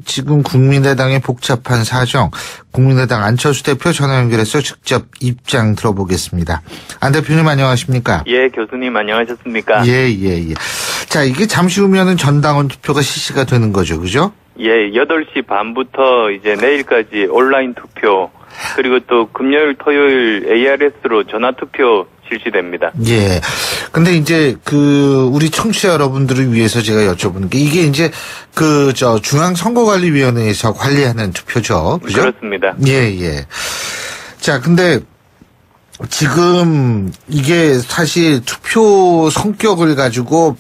지금 국민의당의 복잡한 사정, 국민의당 안철수 대표 전화 연결해서 직접 입장 들어보겠습니다. 안 대표님 안녕하십니까? 예, 교수님 안녕하셨습니까? 예. 자, 이게 잠시 후면은 전당원 투표가 실시가 되는 거죠, 그죠? 예, 8시 반부터 이제 내일까지 온라인 투표, 그리고 또 금요일, 토요일 ARS로 전화 투표 실시됩니다. 예. 근데 이제 우리 청취자 여러분들을 위해서 제가 여쭤보는 게 이게 이제 중앙선거관리위원회에서 관리하는 투표죠. 그죠? 그렇습니다. 예. 자, 근데 지금 이게 사실 투표 성격을 가지고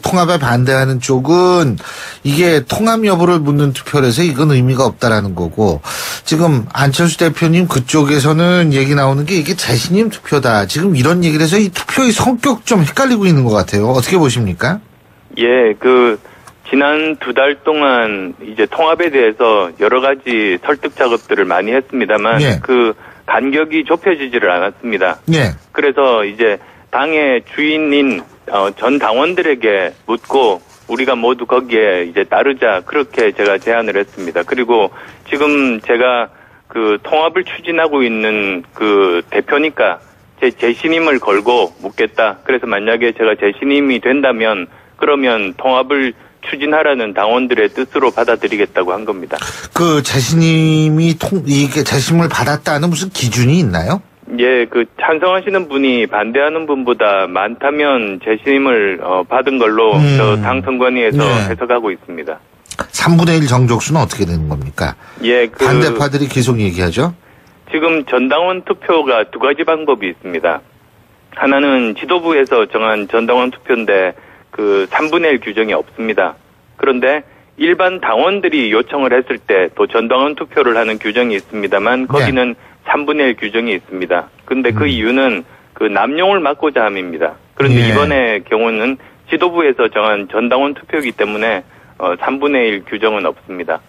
통합에 반대하는 쪽은 이게 통합 여부를 묻는 투표라서 이건 의미가 없다라는 거고, 지금 안철수 대표님 그쪽에서는 얘기 나오는 게 이게 재신임 투표다. 지금 이런 얘기를 해서 이 투표의 성격 좀 헷갈리고 있는 것 같아요. 어떻게 보십니까? 예, 지난 2달 동안 이제 통합에 대해서 여러 가지 설득 작업들을 많이 했습니다만, 예. 간격이 좁혀지지를 않았습니다. 예. 그래서 이제 당의 주인인 전 당원들에게 묻고 우리가 모두 거기에 이제 따르자, 그렇게 제가 제안을 했습니다. 그리고 지금 제가 통합을 추진하고 있는 대표니까 제 재신임을 걸고 묻겠다. 그래서 만약에 제가 재신임이 된다면 그러면 통합을 추진하라는 당원들의 뜻으로 받아들이겠다고 한 겁니다. 이게 재신임을 받았다는 무슨 기준이 있나요? 예, 찬성하시는 분이 반대하는 분보다 많다면 재신임을 받은 걸로 당 선관위에서 해석하고 있습니다. 3분의 1 정족수는 어떻게 되는 겁니까? 예, 반대파들이 계속 얘기하죠? 지금 전당원 투표가 2가지 방법이 있습니다. 하나는 지도부에서 정한 전당원 투표인데 3분의 1 규정이 없습니다. 그런데 일반 당원들이 요청을 했을 때 또 전당원 투표를 하는 규정이 있습니다만 거기는 3분의 1 규정이 있습니다. 근데 그 이유는 남용을 막고자 함입니다. 그런데 이번의 경우는 지도부에서 정한 전당원 투표이기 때문에 3분의 1 규정은 없습니다.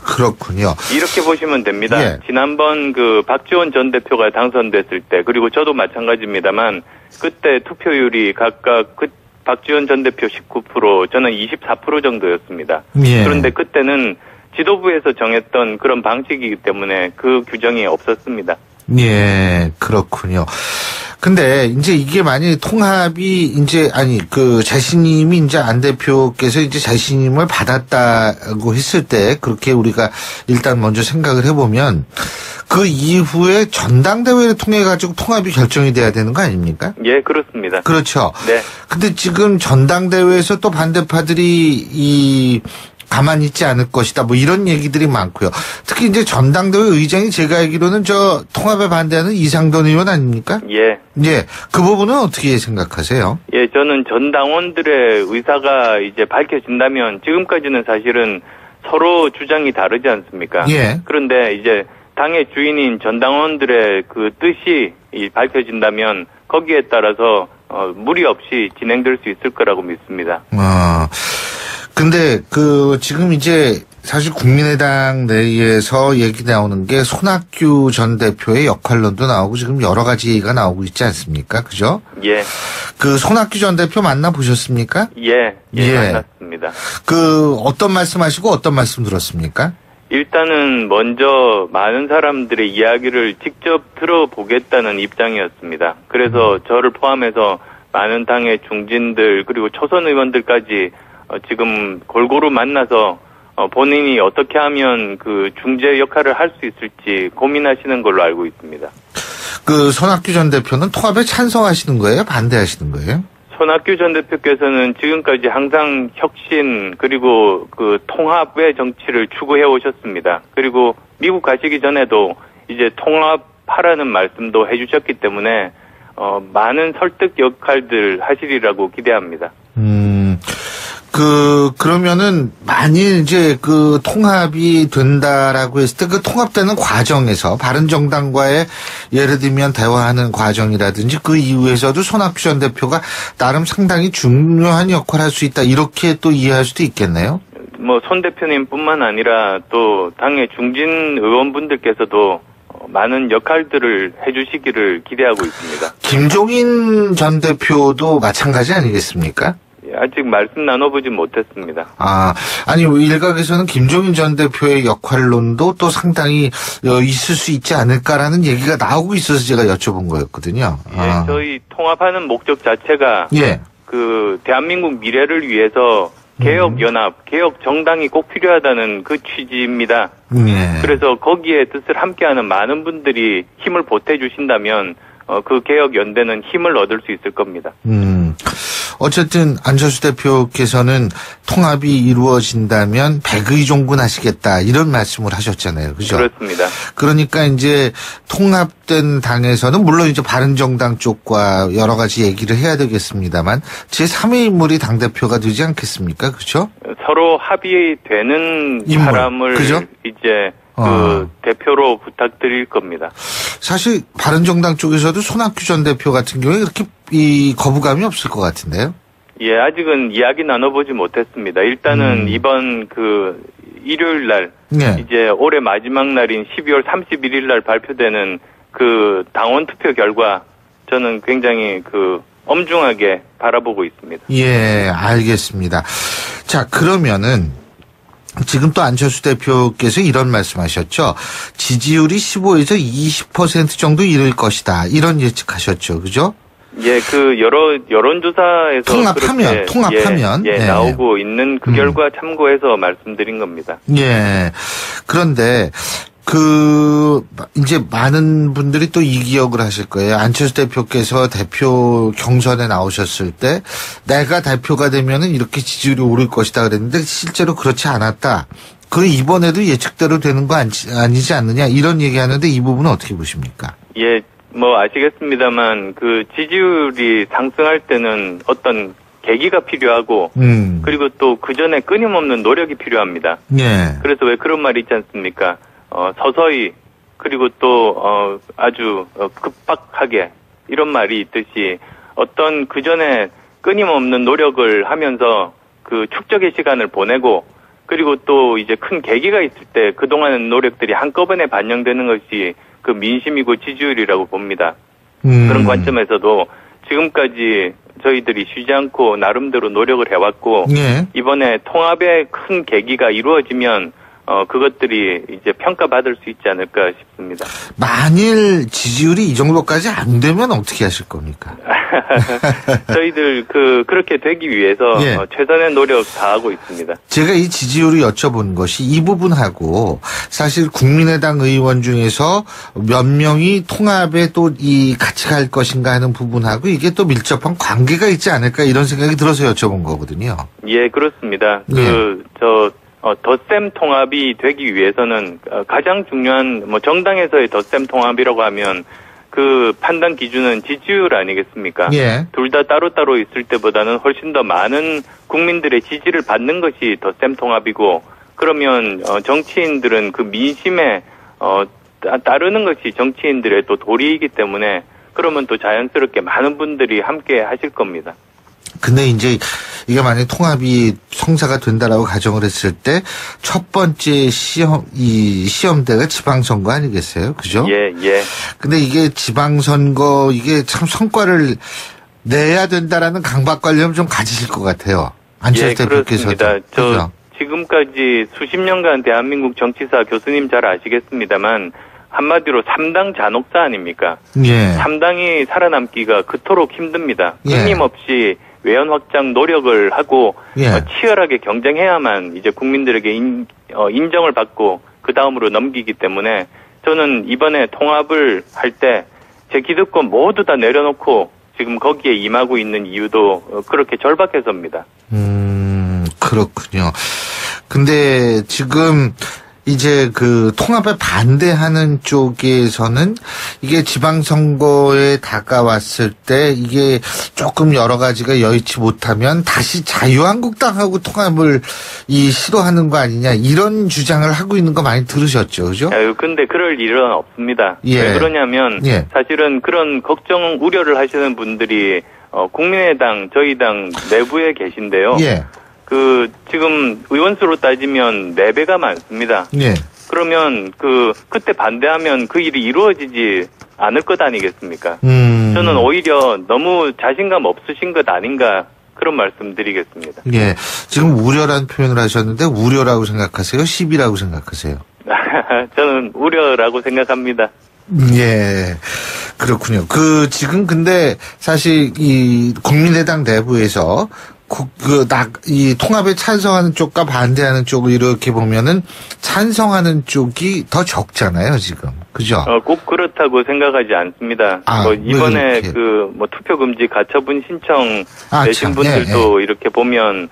그렇군요. 이렇게 보시면 됩니다. 예. 지난번 박지원 전 대표가 당선됐을 때, 그리고 저도 마찬가지입니다만 그때 투표율이 각각 박지원 전 대표 19%, 저는 24% 정도였습니다. 예. 그런데 그때는 지도부에서 정했던 그런 방식이기 때문에 그 규정이 없었습니다. 예, 그렇군요. 근데 이제 이게 만약에 통합이 재신임이 이제 안 대표께서 이제 재신임을 받았다고 했을 때 그렇게 우리가 일단 먼저 생각을 해보면 그 이후에 전당대회를 통해 가지고 통합이 결정이 돼야 되는 거 아닙니까? 예, 그렇습니다. 그렇죠. 네. 근데 지금 전당대회에서 또 반대파들이 가만히 있지 않을 것이다. 뭐 이런 얘기들이 많고요. 특히 이제 전당대회 의장이 제가 알기로는 통합에 반대하는 이상돈 의원 아닙니까? 예. 예. 그 부분은 어떻게 생각하세요? 예, 저는 전 당원들의 의사가 이제 밝혀진다면, 지금까지는 사실은 서로 주장이 다르지 않습니까? 예. 그런데 이제 당의 주인인 전 당원들의 뜻이 밝혀진다면 거기에 따라서 무리 없이 진행될 수 있을 거라고 믿습니다. 근데 지금 이제 사실 국민의당 내에서 얘기 나오는 게 손학규 전 대표의 역할론도 나오고 지금 여러 가지 얘기가 나오고 있지 않습니까? 그죠? 예. 손학규 전 대표 만나보셨습니까? 예. 만났습니다. 어떤 말씀하시고 어떤 말씀 들었습니까? 일단은 먼저 많은 사람들의 이야기를 직접 들어보겠다는 입장이었습니다. 그래서 저를 포함해서 많은 당의 중진들 그리고 초선 의원들까지 지금 골고루 만나서 본인이 어떻게 하면 중재 역할을 할 수 있을지 고민하시는 걸로 알고 있습니다. 손학규 전 대표는 통합에 찬성하시는 거예요? 반대하시는 거예요? 손학규 전 대표께서는 지금까지 항상 혁신 그리고 통합의 정치를 추구해 오셨습니다. 그리고 미국 가시기 전에도 이제 통합하라는 말씀도 해주셨기 때문에 많은 설득 역할들 하시리라고 기대합니다. 그러면은 만일 이제 통합이 된다라고 했을 때 통합되는 과정에서 바른정당과의 예를 들면 대화하는 과정이라든지 그 이후에서도 손학규 전 대표가 나름 상당히 중요한 역할을 할 수 있다, 이렇게 또 이해할 수도 있겠네요. 손 대표님뿐만 아니라 또 당의 중진 의원분들께서도 많은 역할들을 해주시기를 기대하고 있습니다. 김종인 전 대표도 마찬가지 아니겠습니까? 아직 말씀 나눠보진 못했습니다. 아니, 일각에서는 김종인 전 대표의 역할론도 또 상당히 있을 수 있지 않을까라는 얘기가 나오고 있어서 제가 여쭤본 거였거든요. 예, 저희 통합하는 목적 자체가 예. 그 대한민국 미래를 위해서 개혁연합, 개혁정당이 꼭 필요하다는 그 취지입니다. 예. 그래서 거기에 뜻을 함께하는 많은 분들이 힘을 보태주신다면 그 개혁연대는 힘을 얻을 수 있을 겁니다. 어쨌든 안철수 대표께서는 통합이 이루어진다면 백의종군 하시겠다 이런 말씀을 하셨잖아요. 그죠? 그렇습니다. 그러니까 이제 통합된 당에서는 물론 이제 바른정당 쪽과 여러 가지 얘기를 해야 되겠습니다만 제3의 인물이 당대표가 되지 않겠습니까? 그죠? 서로 합의되는 인물. 사람을 그죠? 이제 그 대표로 부탁드릴 겁니다. 사실 바른정당 쪽에서도 손학규 전 대표 같은 경우에 그렇게 이 거부감이 없을 것 같은데요. 예, 아직은 이야기 나눠보지 못했습니다. 일단은 이번 그 일요일 날 네. 이제 올해 마지막 날인 12월 31일 날 발표되는 그 당원 투표 결과 저는 굉장히 그 엄중하게 바라보고 있습니다. 예, 알겠습니다. 자, 그러면은 지금 또 안철수 대표께서 이런 말씀하셨죠. 지지율이 15에서 20% 정도 이를 것이다. 이런 예측하셨죠. 그죠? 예, 그 여러 여론조사에서 통합하면 예, 나오고 있는 그 결과 참고해서 말씀드린 겁니다. 예. 그런데 이제 많은 분들이 또 이 기억을 하실 거예요. 안철수 대표께서 대표 경선에 나오셨을 때 내가 대표가 되면은 이렇게 지지율이 오를 것이다 그랬는데 실제로 그렇지 않았다. 그럼 이번에도 예측대로 되는 거 아니지 않느냐 이런 얘기하는데 이 부분은 어떻게 보십니까? 예, 뭐 아시겠습니다만 그 지지율이 상승할 때는 어떤 계기가 필요하고 그리고 또 그 전에 끊임없는 노력이 필요합니다. 예. 그래서 왜 그런 말이 있지 않습니까? 서서히 그리고 또 아주 급박하게 이런 말이 있듯이 어떤 그 전에 끊임없는 노력을 하면서 그 축적의 시간을 보내고 그리고 또 이제 큰 계기가 있을 때 그동안의 노력들이 한꺼번에 반영되는 것이 그 민심이고 지지율이라고 봅니다. 그런 관점에서도 지금까지 저희들이 쉬지 않고 나름대로 노력을 해왔고 예. 이번에 통합의 큰 계기가 이루어지면 그것들이 이제 평가받을 수 있지 않을까 싶습니다. 만일 지지율이 이 정도까지 안 되면 어떻게 하실 겁니까? 저희들 그렇게 되기 위해서 예. 최선의 노력 다하고 있습니다. 제가 이 지지율을 여쭤본 것이 이 부분하고 사실 국민의당 의원 중에서 몇 명이 통합에 또 같이 갈 것인가 하는 부분하고 이게 또 밀접한 관계가 있지 않을까 이런 생각이 들어서 여쭤본 거거든요. 예, 그렇습니다. 덧셈 통합이 되기 위해서는 가장 중요한 정당에서의 덧셈 통합이라고 하면 그 판단 기준은 지지율 아니겠습니까? 예. 둘 다 따로따로 있을 때보다는 훨씬 더 많은 국민들의 지지를 받는 것이 덧셈 통합이고 그러면 정치인들은 그 민심에 따르는 것이 정치인들의 또 도리이기 때문에 그러면 또 자연스럽게 많은 분들이 함께 하실 겁니다. 근데 이제 이게 만약에 통합이 성사가 된다라고 가정을 했을 때 첫 번째 시험대가 지방선거 아니겠어요? 그죠? 예, 예. 근데 이게 지방선거 이게 참 성과를 내야 된다라는 강박관념 좀 가지실 것 같아요. 안철수 대표께서도. 그렇습니다. 저 지금까지 수십 년간 대한민국 정치사 교수님 잘 아시겠습니다만 한마디로 3당 잔혹사 아닙니까? 예. 3당이 살아남기가 그토록 힘듭니다. 예. 끊임없이 외연 확장 노력을 하고 예. 치열하게 경쟁해야만 이제 국민들에게 인정을 받고 그 다음으로 넘기기 때문에 저는 이번에 통합을 할 때 제 기득권 모두 다 내려놓고 지금 거기에 임하고 있는 이유도 그렇게 절박해서입니다. 그렇군요. 근데 지금 이제 그 통합에 반대하는 쪽에서는 이게 지방선거에 다가왔을 때 이게 조금 여러 가지가 여의치 못하면 다시 자유한국당하고 통합을 시도하는 거 아니냐 이런 주장을 하고 있는 거 많이 들으셨죠, 그죠? 근데 그럴 일은 없습니다. 예. 왜 그러냐면 사실은 그런 걱정, 우려를 하시는 분들이 국민의당, 저희 당 내부에 계신데요. 예. 지금 의원수로 따지면 4배가 많습니다. 예. 그러면 그때 반대하면 그 일이 이루어지지 않을 것 아니겠습니까? 저는 오히려 너무 자신감 없으신 것 아닌가 그런 말씀드리겠습니다. 예. 지금 우려라는 표현을 하셨는데 우려라고 생각하세요? 시비라고 생각하세요? 저는 우려라고 생각합니다. 예. 그렇군요. 지금 근데 사실 이 국민의당 내부에서 이 통합에 찬성하는 쪽과 반대하는 쪽을 이렇게 보면은 찬성하는 쪽이 더 적잖아요, 지금. 그죠? 꼭 그렇다고 생각하지 않습니다. 이번에 투표 금지 가처분 신청 내신 분들도 이렇게 보면,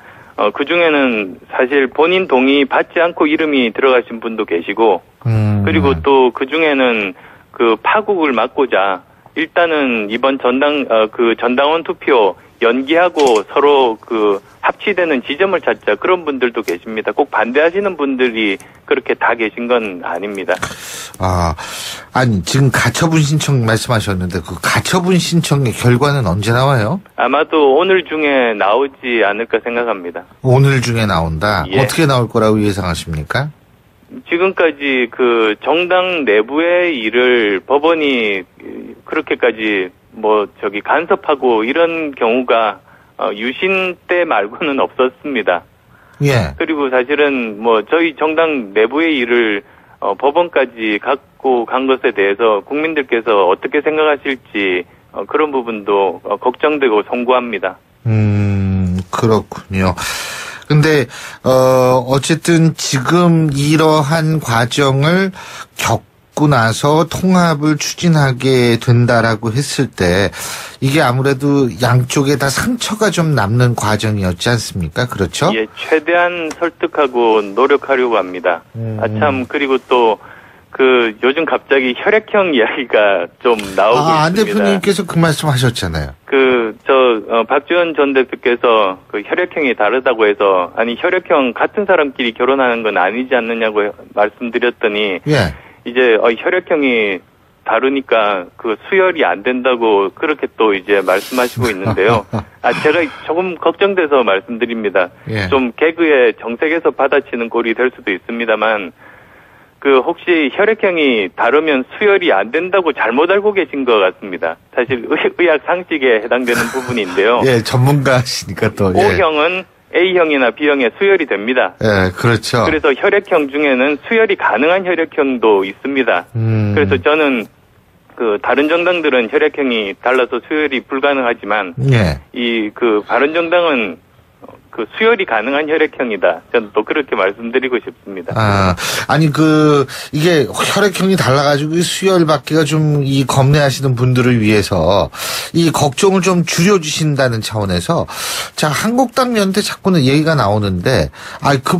그 중에는 사실 본인 동의 받지 않고 이름이 들어가신 분도 계시고, 그리고 또 그 중에는 파국을 막고자 일단은 이번 전당원 투표 연기하고 서로 합치되는 지점을 찾자 그런 분들도 계십니다. 꼭 반대하시는 분들이 그렇게 다 계신 건 아닙니다. 아니 지금 가처분 신청 말씀하셨는데 그 가처분 신청의 결과는 언제 나와요? 아마도 오늘 중에 나오지 않을까 생각합니다. 오늘 중에 나온다? 예. 어떻게 나올 거라고 예상하십니까? 지금까지 정당 내부의 일을 법원이 그렇게까지 간섭하고 이런 경우가 유신 때 말고는 없었습니다. 예. 그리고 사실은 저희 정당 내부의 일을 법원까지 갖고 간 것에 대해서 국민들께서 어떻게 생각하실지 그런 부분도 걱정되고 송구합니다. 그렇군요. 근데 어쨌든 지금 이러한 과정을 겪고 나서 통합을 추진하게 된다라고 했을 때 이게 아무래도 양쪽에 다 상처가 좀 남는 과정이었지 않습니까? 그렇죠? 예, 최대한 설득하고 노력하려고 합니다. 그리고 또 요즘 갑자기 혈액형 이야기가 좀 나오고 있습니다. 안 대표님께서 그 말씀 하셨잖아요. 박지원 전 대표께서 혈액형이 다르다고 해서, 혈액형 같은 사람끼리 결혼하는 건 아니지 않느냐고 말씀드렸더니, 예. 이제, 혈액형이 다르니까 수혈이 안 된다고 그렇게 또 이제 말씀하시고 있는데요. 제가 조금 걱정돼서 말씀드립니다. 예. 좀 개그의 정색에서 받아치는 꼴이 될 수도 있습니다만, 혹시 혈액형이 다르면 수혈이 안 된다고 잘못 알고 계신 것 같습니다. 사실 의학 상식에 해당되는 부분인데요. 예, 전문가시니까 또. O형은 A형이나 B형에 수혈이 됩니다. 예, 그렇죠. 그래서 혈액형 중에는 수혈이 가능한 혈액형도 있습니다. 그래서 저는 다른 정당들은 혈액형이 달라서 수혈이 불가능하지만, 예. 바른정당은 수혈이 가능한 혈액형이다. 저는 또 그렇게 말씀드리고 싶습니다. 이게 혈액형이 달라가지고 수혈 받기가 좀 겁내하시는 분들을 위해서 이 걱정을 좀 줄여주신다는 차원에서 자, 한국당 연대 자꾸는 얘기가 나오는데,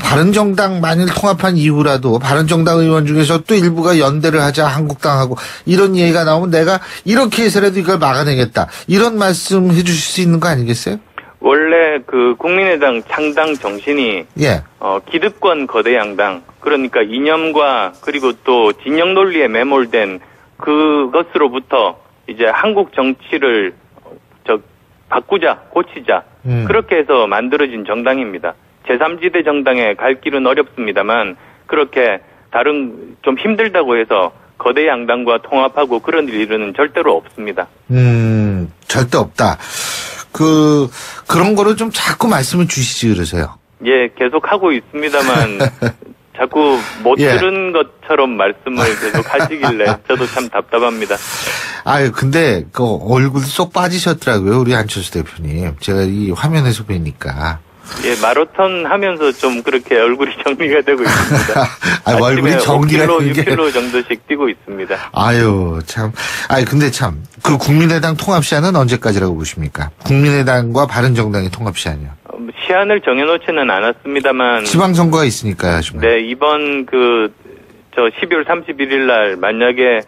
바른정당 만일 통합한 이후라도 바른정당 의원 중에서 또 일부가 연대를 하자 한국당하고 이런 얘기가 나오면 내가 이렇게 해서라도 이걸 막아내겠다. 이런 말씀 해주실 수 있는 거 아니겠어요? 원래 국민의당 창당 정신이 예. 기득권 거대 양당, 그러니까 이념과 그리고 또 진영 논리에 매몰된 그것으로부터 이제 한국 정치를 바꾸자, 고치자, 그렇게 해서 만들어진 정당입니다. 제3지대 정당에 갈 길은 어렵습니다만 그렇게 다른 좀 힘들다고 해서 거대 양당과 통합하고 그런 일은 절대로 없습니다. 절대 없다. 그런 거를 좀 자꾸 말씀을 주시지 그러세요. 예, 계속 하고 있습니다만 자꾸 못 들은 것처럼 말씀을 계속 하시길래 저도 참 답답합니다. 근데 얼굴 쏙 빠지셨더라고요, 우리 안철수 대표님. 제가 이 화면에서 뵈니까. 예, 마라톤 하면서 좀 그렇게 얼굴이 정리가 되고 있습니다. 얼굴이 정리가 6km 정도씩 뛰고 있습니다. 근데 국민의당 통합 시한은 언제까지라고 보십니까? 국민의당과 바른정당의 통합 시한이요. 시한을 정해놓지는 않았습니다만. 지방선거가 있으니까요, 지금. 네, 이번 12월 31일 날 만약에,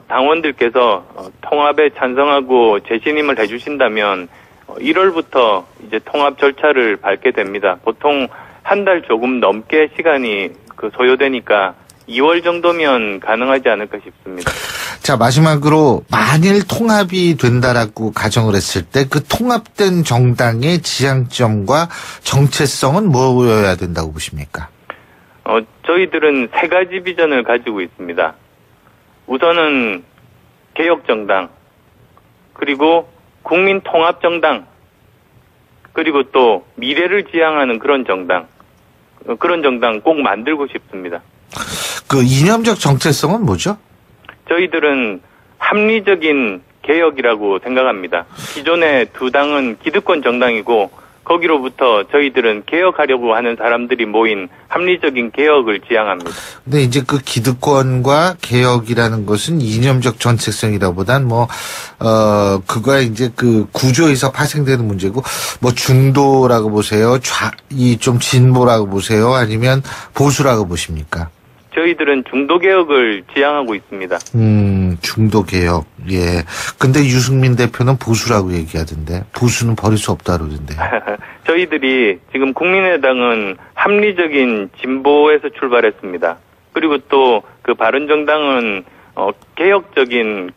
당원들께서 통합에 찬성하고 재신임을 해주신다면 1월부터 이제 통합 절차를 밟게 됩니다. 보통 한 달 조금 넘게 시간이 소요되니까 2월 정도면 가능하지 않을까 싶습니다. 자, 마지막으로 만일 통합이 된다라고 가정을 했을 때 그 통합된 정당의 지향점과 정체성은 뭐여야 된다고 보십니까? 저희들은 세 가지 비전을 가지고 있습니다. 우선은 개혁정당, 그리고 국민통합정당, 그리고 또 미래를 지향하는 그런 정당 꼭 만들고 싶습니다. 그 이념적 정체성은 뭐죠? 저희들은 합리적인 개혁이라고 생각합니다. 기존의 두 당은 기득권 정당이고 거기로부터 저희들은 개혁하려고 하는 사람들이 모인 합리적인 개혁을 지향합니다. 근데 이제 그 기득권과 개혁이라는 것은 이념적 정체성이라보단 그거야 이제 그 구조에서 파생되는 문제고, 뭐 중도라고 보세요? 좀 진보라고 보세요? 아니면 보수라고 보십니까? 저희들은 중도개혁을 지향하고 있습니다. 중도개혁. 예. 근데 유승민 대표는 보수라고 얘기하던데, 보수는 버릴 수 없다 그러던데. 저희들이 지금 국민의당은 합리적인 진보에서 출발했습니다. 그리고 또 그 바른정당은 개혁적인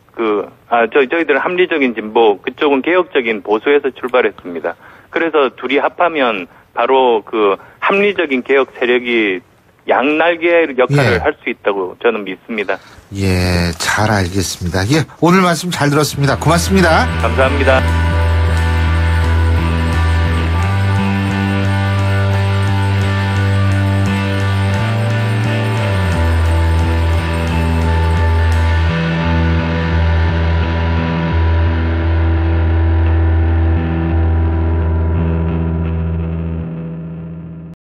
저희들은 합리적인 진보, 그쪽은 개혁적인 보수에서 출발했습니다. 그래서 둘이 합하면 바로 그 합리적인 개혁 세력이 양날개 역할을 예. 할 수 있다고 저는 믿습니다. 예, 잘 알겠습니다. 예, 오늘 말씀 잘 들었습니다. 고맙습니다. 감사합니다.